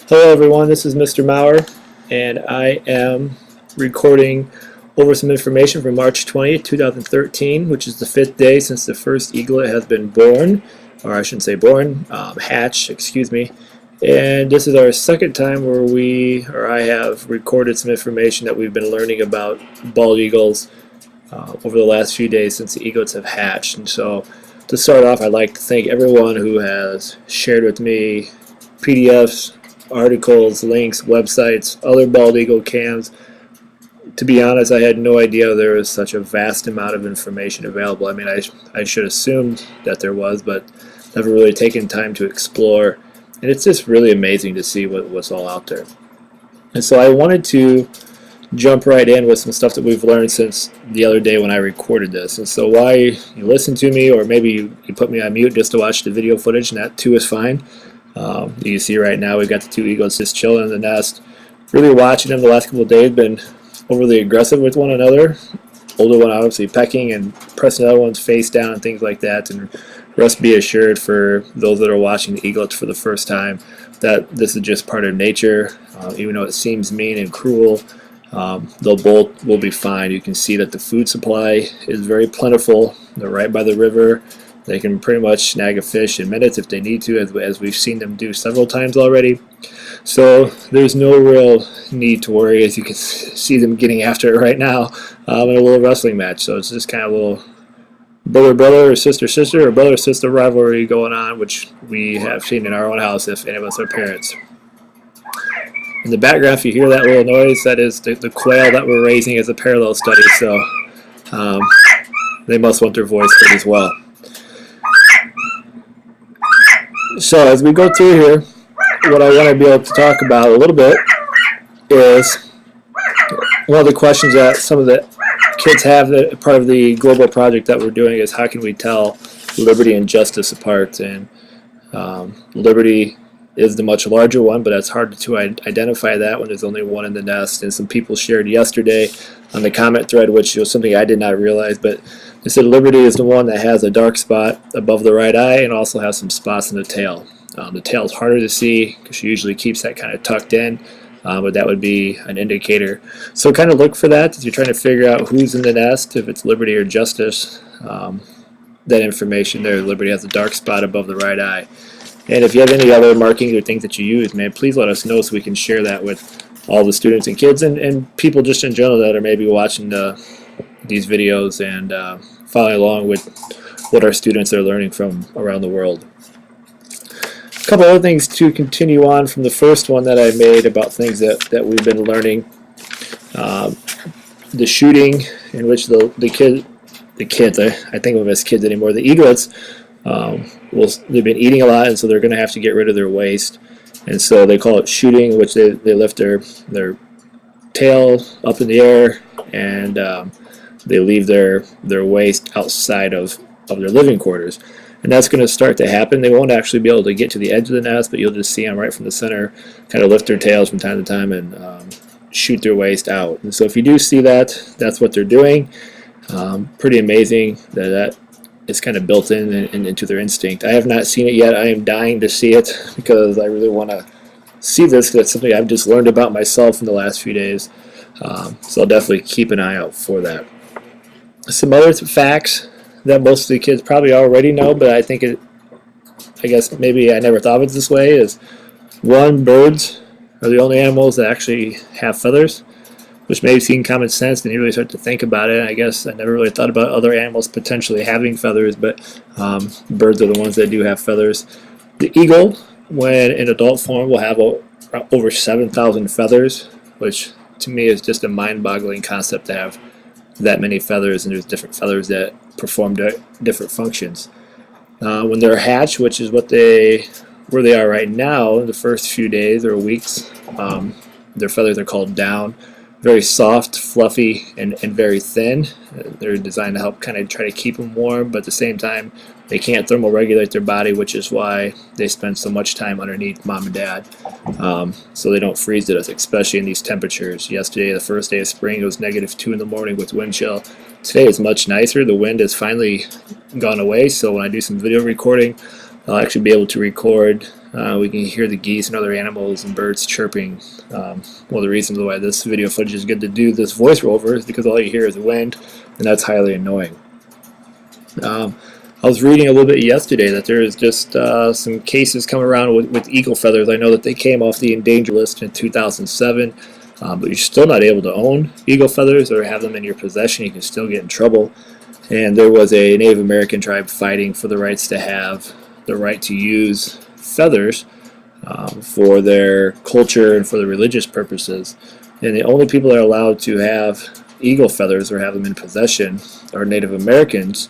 Hello everyone, this is Mr. Maurer, and I am recording over some information from March 20th, 2013, which is the 5th day since the first eaglet has been born, or I shouldn't say born, hatched, excuse me. And this is our second time where I have recorded some information that we've been learning about bald eagles over the last few days since the eaglets have hatched. And so to start off, I'd like to thank everyone who has shared with me PDFs, articles, links, websites, other bald eagle cams. To be honest, I had no idea there was such a vast amount of information available. I mean, I should assume that there was, but never really taken time to explore. And it's just really amazing to see what's all out there. And so I wanted to jump right in with some stuff that we've learned since the other day when I recorded this. And so why you listen to me, or maybe you put me on mute just to watch the video footage, and that too is fine. You can see right now we've got the two eagles just chilling in the nest. Really watching them the last couple of days, been overly aggressive with one another. Older one obviously pecking and pressing the other one's face down and things like that. And rest be assured for those that are watching the eaglets for the first time that this is just part of nature. Even though it seems mean and cruel, they'll both will be fine. You can see that the food supply is very plentiful. They're right by the river. They can pretty much snag a fish in minutes if they need to, as we've seen them do several times already. So there's no real need to worry, as you can see them getting after it right now in a little wrestling match. So it's just kind of a little brother-brother or sister-sister or brother-sister rivalry going on, which we have seen in our own house if any of us are parents. In the background, if you hear that little noise, that is the quail that we're raising as a parallel study. So they must want their voice heard as well. So as we go through here, what I want to be able to talk about a little bit is one of the questions that some of the kids have, that part of the global project that we're doing, is how can we tell liberty and justice apart? And liberty is the much larger one, but it's hard to identify that when there's only one in the nest. And some people shared yesterday on the comment thread, which was something I did not realize, but they said liberty is the one that has a dark spot above the right eye and also has some spots in the tail. The tail is harder to see because she usually keeps that kind of tucked in, but that would be an indicator. So kind of look for that as you're trying to figure out who's in the nest, if it's liberty or justice. That information there, liberty has a dark spot above the right eye. And if you have any other markings or things that you use, man, please let us know so we can share that with all the students and kids and people just in general that are maybe watching these videos and following along with what our students are learning from around the world. A couple other things to continue on from the first one that I made about things that we've been learning. The shooting in which the kids, I think of them as kids anymore, the eaglets, they've been eating a lot, and so they're going to have to get rid of their waste. And so they call it shooting, which they lift their tail up in the air and they leave their waste outside of their living quarters. And that's going to start to happen. They won't actually be able to get to the edge of the nest, but you'll just see them right from the center kind of lift their tails from time to time and shoot their waste out. And so if you do see that, that's what they're doing. Pretty amazing that is kind of built in and into their instinct. I have not seen it yet. I am dying to see it because I really want to see this. That's something I've just learned about myself in the last few days. So I'll definitely keep an eye out for that. Some other facts that most of the kids probably already know, but I guess maybe I never thought of it this way, is one, birds are the only animals that actually have feathers, which may seem common sense and you really start to think about it. I guess I never really thought about other animals potentially having feathers, but birds are the ones that do have feathers. The eagle, when in adult form, will have over 7,000 feathers, which to me is just a mind-boggling concept to have that many feathers, and there's different feathers that perform different functions. When they're hatched, which is where they are right now, the first few days or weeks, their feathers are called down. Very soft, fluffy, and very thin. They're designed to help kind of try to keep them warm, but at the same time, they can't thermoregulate their body, which is why they spend so much time underneath mom and dad, so they don't freeze to death, especially in these temperatures. Yesterday, the first day of spring, it was -2 in the morning with wind chill. Today is much nicer. The wind has finally gone away, so when I do some video recording, I'll actually be able to record We can hear the geese and other animals and birds chirping. One of the reasons why this video footage is good to do this voiceover is because all you hear is wind, and that's highly annoying. I was reading a little bit yesterday that there is just some cases coming around with eagle feathers. I know that they came off the endangered list in 2007, but you're still not able to own eagle feathers or have them in your possession. You can still get in trouble. And there was a Native American tribe fighting for the rights to have the right to use feathers for their culture and for the religious purposes. And the only people that are allowed to have eagle feathers or have them in possession are Native Americans.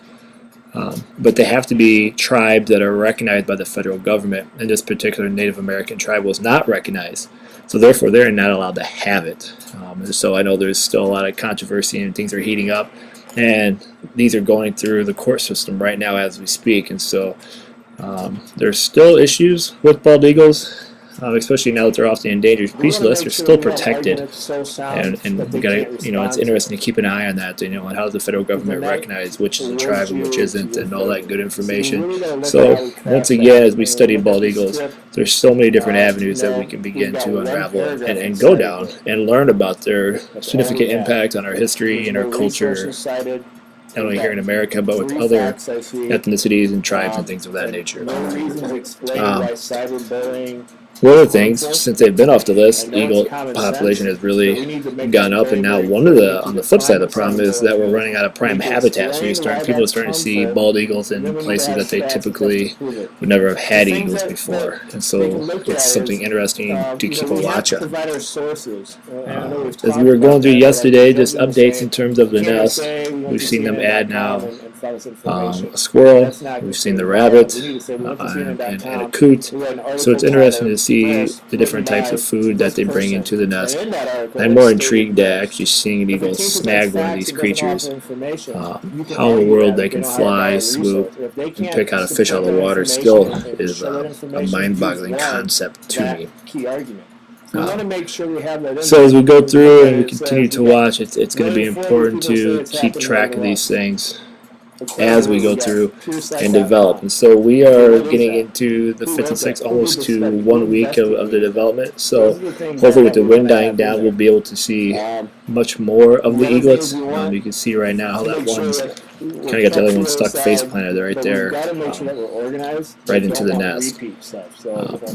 But they have to be tribes that are recognized by the federal government, and this particular Native American tribe was not recognized, so therefore they're not allowed to have it. And so I know there's still a lot of controversy and things are heating up, and these are going through the court system right now as we speak, and so there's still issues with bald eagles. Especially now that they're off the endangered species list, they're still protected, and we gotta, it's interesting to keep an eye on that. And how does the federal government recognize which is a tribe and which isn't, and all that good information. So once again, as we study bald eagles, there's so many different avenues that we can begin to unravel and go down and learn about their significant impact on our history and our culture, not only here in America, but with other ethnicities and tribes and things of that nature. One of the things, since they've been off the list, eagle population has really gone up, and now on the flip side of the problem is that we're running out of prime habitat. So people are starting to see bald eagles in places that they typically would never have had eagles before, and so it's something interesting to keep a watch on. As we were going through yesterday, just updates in terms of the nest. We've seen them add now a squirrel, we've seen the rabbit, and a coot. So it's interesting to see the different types of food that they bring into the nest. I'm more intrigued at actually seeing an eagle snag one of these creatures. How in the world they can fly, swoop, and pick out a fish out of the water still is a mind-boggling concept to me. So as we go through and we continue to watch, it's going to be important to keep track of these things as we go through and develop. And so we are getting into the 5th and 6th, almost to 1 week of the development. So hopefully with the wind dying down, we'll be able to see much more of the eaglets. You can see right now how that one's kind of got the other one stuck face planted right there, right into the nest.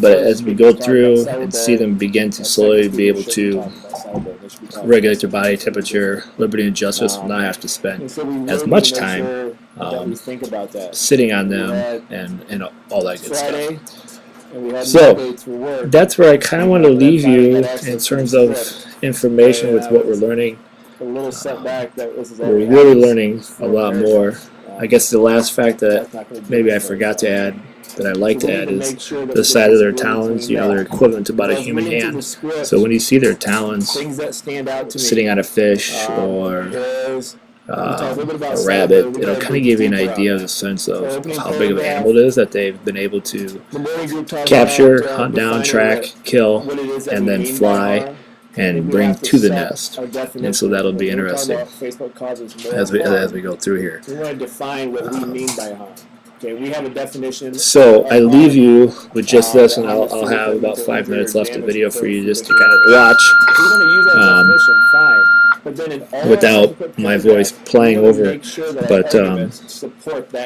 But as we go through and see them begin to slowly be able to regulate their body temperature, liberty and justice will not have to spend as much time sitting on them and all that good stuff. So that's where I kind of want to leave you in terms of information with what we're learning. We're really learning a lot more. I guess the last fact that maybe I forgot to add, that I like to add, is the size of their talons. They're equivalent to about a human hand. So when you see their talons sitting on a fish or a rabbit, it'll kind of give you an idea of the sense of how big of an animal it is that they've been able to capture, hunt down, track, kill, and then fly and bring to the nest. And so that'll be interesting as we go through here. We want to define what we mean by hunt. Okay, we have a definition. So I leave you with just this, and I'll have about 5 minutes left of video for you just to kind of watch without my voice playing over it. But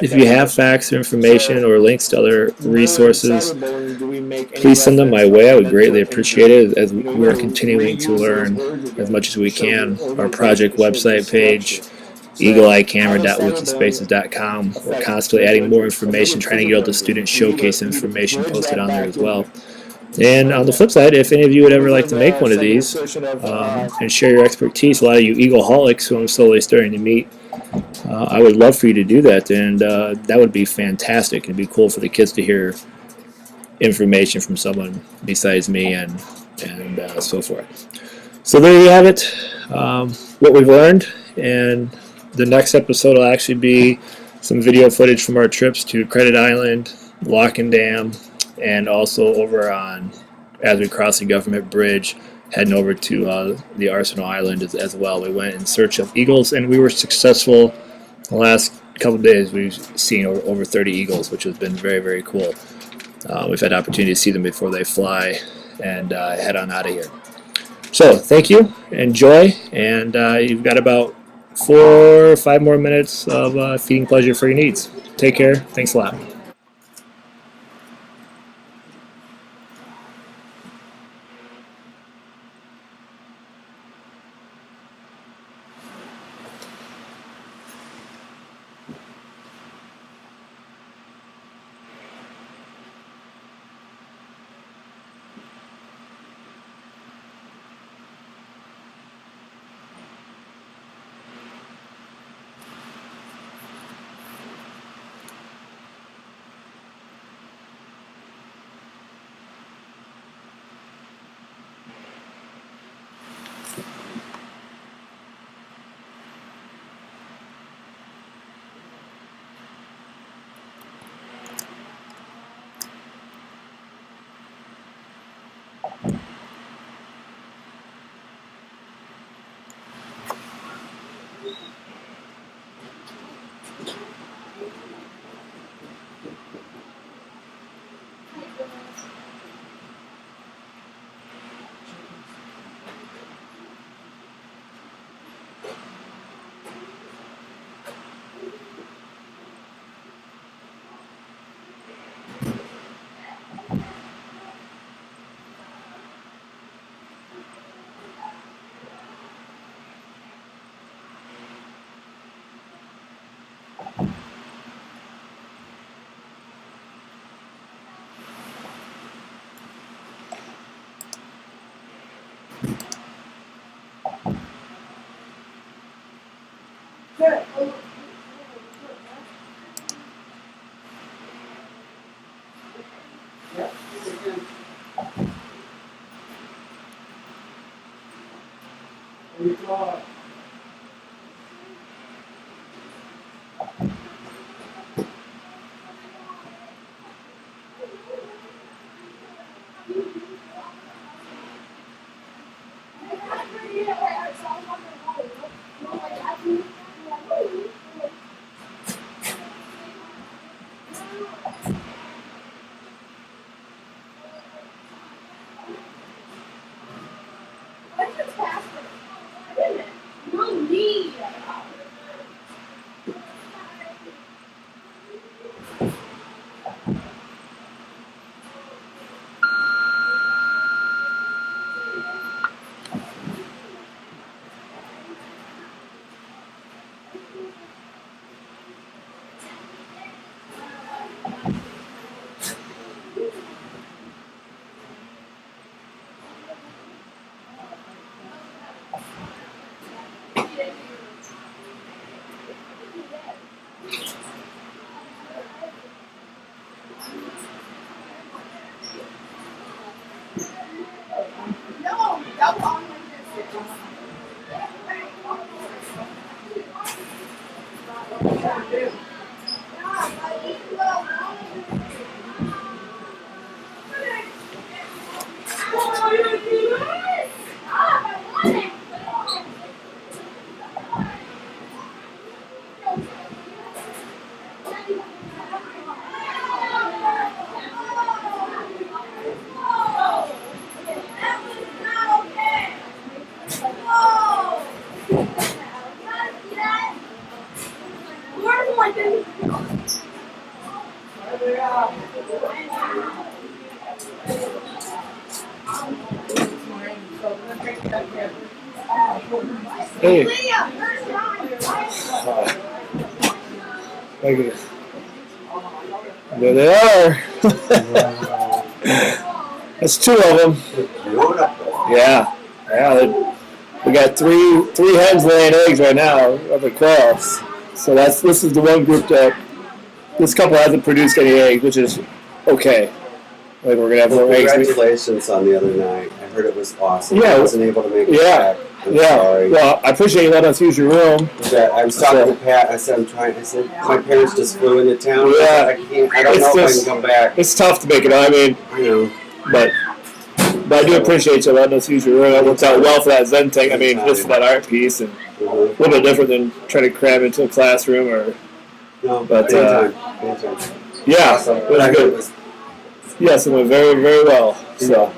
if you have facts or information or links to other resources, please send them my way. I would greatly appreciate it as we're continuing to learn as much as we can. Our project website page, eagleeyecamera.wikispaces.com. We're constantly adding more information, trying to get all the student showcase information posted on there as well. And on the flip side, if any of you would ever like to make one of these and share your expertise, a lot of you eagleholics who I'm slowly starting to meet, I would love for you to do that, and that would be fantastic. It'd be cool for the kids to hear information from someone besides me and so forth. So there you have it, what we've learned, and the next episode will actually be some video footage from our trips to Credit Island, Lock and Dam, and also over on, as we cross the government bridge, heading over to the Arsenal Island as well. We went in search of eagles, and we were successful. The last couple of days we've seen over 30 eagles, which has been very, very cool. we've had opportunity to see them before they fly and head on out of here. So thank you, enjoy, and you've got about 4 or 5 more minutes of feeding pleasure for your needs. Take care. Thanks a lot. Hey. There they are. That's 2 of them. Yeah. Yeah. We got three hens laying eggs right now of the quails. So this is the one group that this couple hasn't produced any eggs, which is okay. Like we're gonna have more eggs. Congratulations on the other night. I heard it was awesome. Yeah. I wasn't able to make it back. I'm sorry. Well, I appreciate you letting us use your room. I was talking to Pat. I said my parents just flew into town. Yeah. I don't know if I can come back. It's tough to make it. I know. But I do appreciate you letting us use your room. That worked out well for that Zen thing. I mean, just for that art piece, and a little bit different than trying to cram into a classroom or. No, but anytime. yeah, Awesome. it was good. Yes, it went very, very well. So